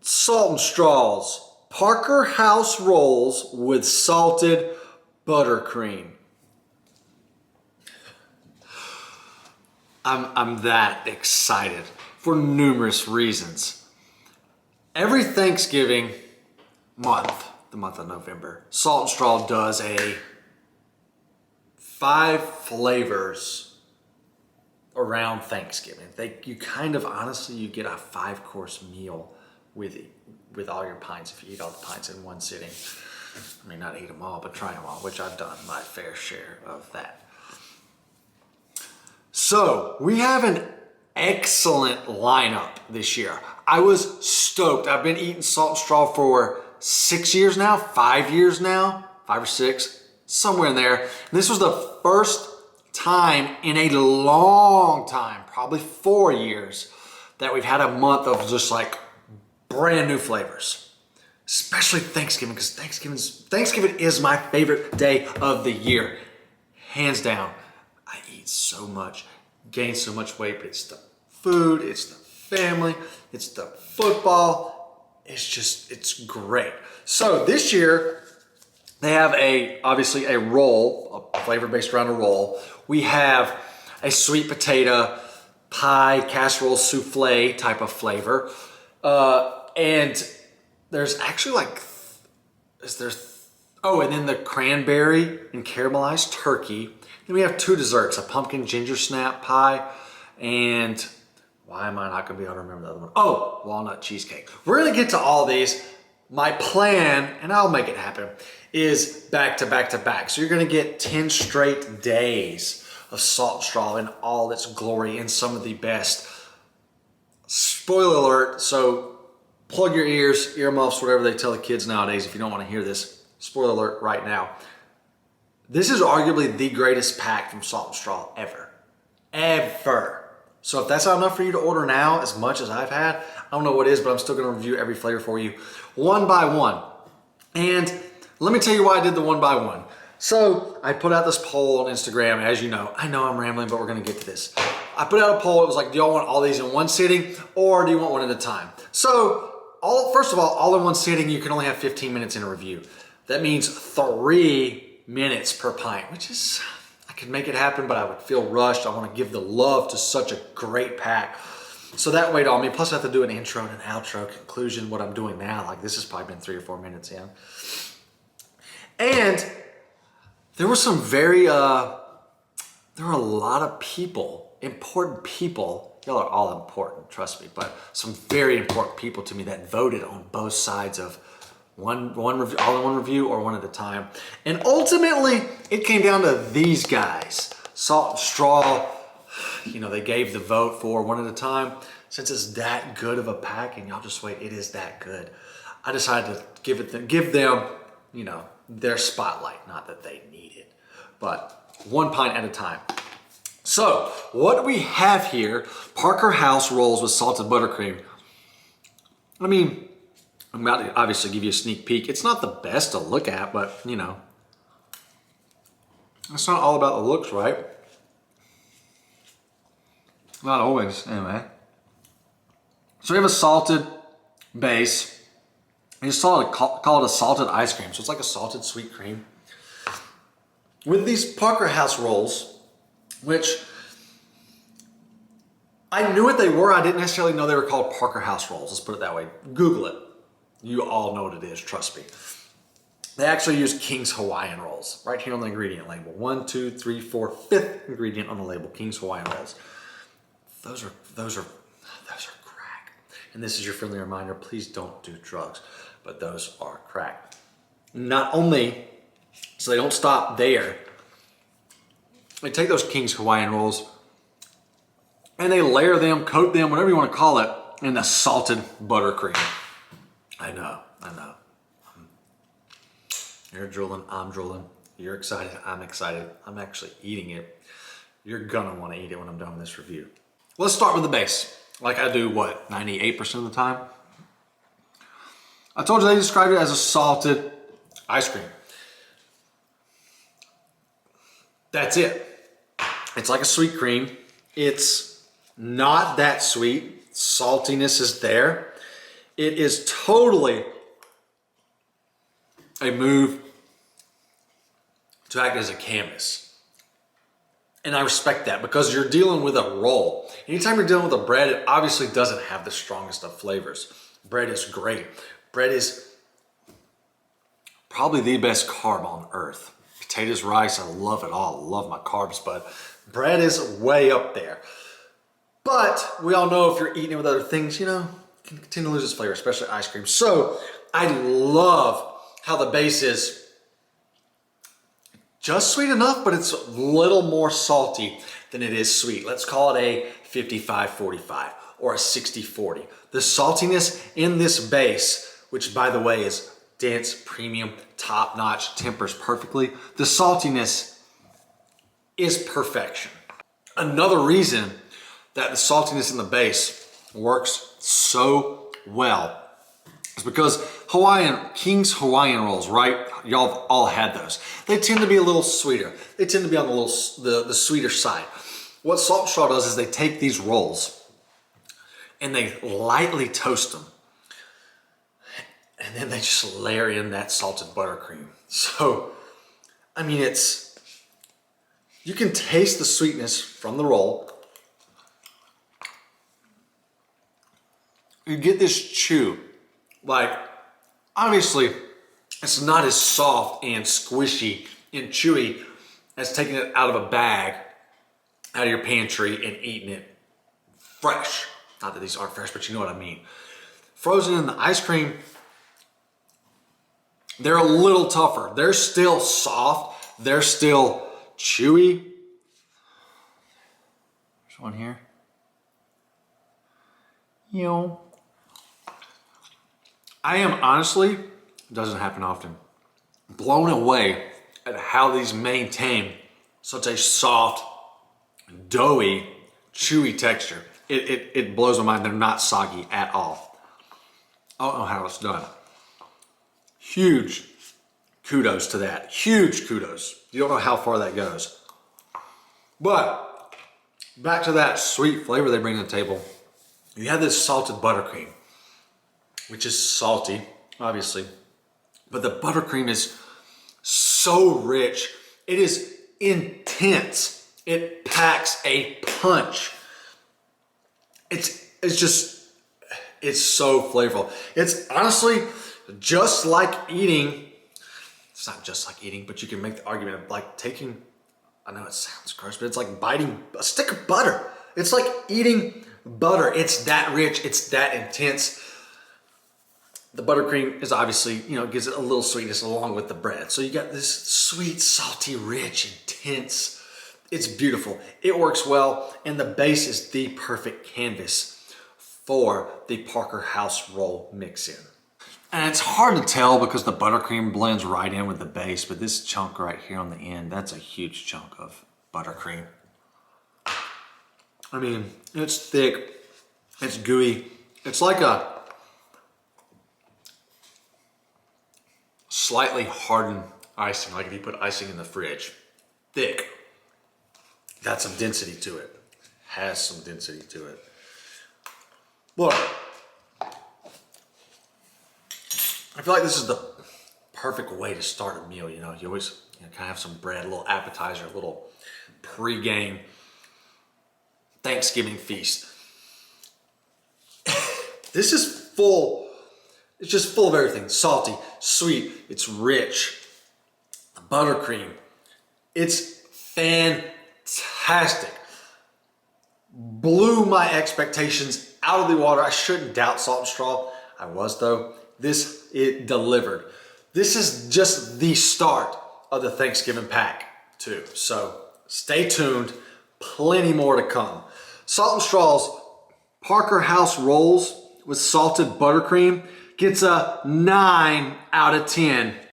Salt and Straws Parker House Rolls with salted buttercream. I'm that excited for numerous reasons. Every Thanksgiving month, the month of November, Salt and Straw does a 5 flavors around Thanksgiving. You kind of, honestly, you get a 5-course meal with all your pints if you eat all the pints in one sitting. I mean, not eat them all, but try them all, which I've done my fair share of that. So we have an excellent lineup this year. I was stoked. I've been eating Salt and Straw for 6 years now, 5 years now, 5 or 6, somewhere in there. And this was the first time in a long time, probably 4 years, that we've had a month of just like brand new flavors. Especially Thanksgiving, because Thanksgiving is my favorite day of the year. Hands down. I eat so much, gain so much weight, but it's the food, it's the family, it's the football. It's great. So this year, they have obviously a roll, a flavor based around a roll. We have a sweet potato pie, casserole, souffle type of flavor. And there's actually and then the cranberry and caramelized turkey. Then we have 2 desserts, a pumpkin ginger snap pie, and why am I not gonna be able to remember the other one? Oh, walnut cheesecake. We're gonna get to all these. My plan, and I'll make it happen, is back to back to back. So you're gonna get 10 straight days of Salt and Straw in all its glory and some of the best. Spoiler alert, so plug your ears, earmuffs, whatever they tell the kids nowadays if you don't wanna hear this. Spoiler alert right now. This is arguably the greatest pack from Salt and Straw ever. Ever. So if that's not enough for you to order now, as much as I've had, I don't know what is, but I'm still gonna review every flavor for you one by one. And let me tell you why I did the one by one. So I put out this poll on Instagram, as you know. I know I'm rambling, but we're gonna get to this. I put out a poll, it was like, do y'all want all these in one sitting, or do you want one at a time? So, first of all in one sitting, you can only have 15 minutes in a review. That means 3 minutes per pint, which is, I could make it happen, but I would feel rushed. I want to give the love to such a great pack. So that weighed on me. Plus I have to do an intro and an outro, conclusion, what I'm doing now. Like this has probably been 3 or 4 minutes in. And there were some there were a lot of people, important people. Y'all are all important, trust me, but some very important people to me that voted on both sides of one review, all in one review or one at a time. And ultimately, it came down to these guys. Salt and Straw, they gave the vote for one at a time. Since it's that good of a pack, and y'all just wait, it is that good. I decided to give them, their spotlight. Not that they need it, but 1 pint at a time. So, what we have here, Parker House rolls with salted buttercream. I mean, I'm about to obviously give you a sneak peek. It's not the best to look at, but it's not all about the looks, right? Not always, anyway. So we have a salted base. I just call it a salted ice cream. So it's like a salted sweet cream. With these Parker House rolls, which I knew what they were. I didn't necessarily know they were called Parker House rolls. Let's put it that way. Google it. You all know what it is, trust me. They actually use King's Hawaiian rolls right here on the ingredient label. 1, 2, 3, 4, 5th ingredient on the label, King's Hawaiian rolls. Those are crack. And this is your friendly reminder, please don't do drugs, but those are crack. Not only, so they don't stop there, they take those King's Hawaiian rolls and they layer them, coat them, whatever you want to call it, in the salted buttercream. I know. You're drooling, I'm drooling. You're excited, I'm excited. I'm actually eating it. You're gonna wanna eat it when I'm done with this review. Let's start with the base. Like I do, 98% of the time? I told you they described it as a salted ice cream. That's it. It's like a sweet cream. It's not that sweet. Saltiness is there. It is totally a move to act as a canvas. And I respect that because you're dealing with a roll. Anytime you're dealing with a bread, it obviously doesn't have the strongest of flavors. Bread is great. Bread is probably the best carb on earth. Potatoes, rice, I love it all. I love my carbs, but bread is way up there. But we all know if you're eating it with other things, you know, it can continue to lose its flavor, especially ice cream. So I love how the base is just sweet enough, but it's a little more salty than it is sweet. Let's call it a 55-45 or a 60-40. The saltiness in this base, which by the way is dense, premium, top-notch, tempers perfectly. The saltiness is perfection. Another reason that the saltiness in the base works so well is because King's Hawaiian rolls, right? Y'all all had those. They tend to be a little sweeter. They tend to be on the sweeter side. What Salt and Straw does is they take these rolls and they lightly toast them. And then they just layer in that salted buttercream. So, I mean, you can taste the sweetness from the roll. You get this chew. Like, obviously, it's not as soft and squishy and chewy as taking it out of a bag, out of your pantry and eating it fresh. Not that these aren't fresh, but you know what I mean. Frozen in the ice cream, they're a little tougher. They're still soft. They're still chewy. There's one here. You know, I am honestly, it doesn't happen often, blown away at how these maintain such a soft, doughy, chewy texture. It blows my mind. They're not soggy at all. I don't know how it's done. Huge kudos to that. Huge kudos. You don't know how far that goes. But back to that sweet flavor they bring to the table. You have this salted buttercream, which is salty, obviously. But the buttercream is so rich. It is intense. It packs a punch. It's so flavorful. It's honestly just like eating, it's not just like eating, but you can make the argument of like taking, I know it sounds gross, but it's like biting a stick of butter. It's like eating butter. It's that rich, it's that intense. The buttercream is obviously, you know, gives it a little sweetness along with the bread. So you got this sweet, salty, rich, intense. It's beautiful. It works well, and the base is the perfect canvas for the Parker House Roll mix-in. And it's hard to tell because the buttercream blends right in with the base, but this chunk right here on the end, that's a huge chunk of buttercream. I mean, it's thick, it's gooey. It's like a slightly hardened icing, like if you put icing in the fridge. Thick. Got some density to it. Has some density to it. Look, I feel like this is the perfect way to start a meal, you know. You always kind of have some bread, a little appetizer, a little pre-game Thanksgiving feast. This is full, it's just full of everything. Salty, sweet, it's rich. The buttercream, it's fantastic. Blew my expectations out of the water. I shouldn't doubt Salt and Straw. I was though. It delivered. This is just the start of the Thanksgiving pack too. So stay tuned. Plenty more to come. Salt and Straw's Parker House Rolls with salted buttercream gets a 9 out of 10.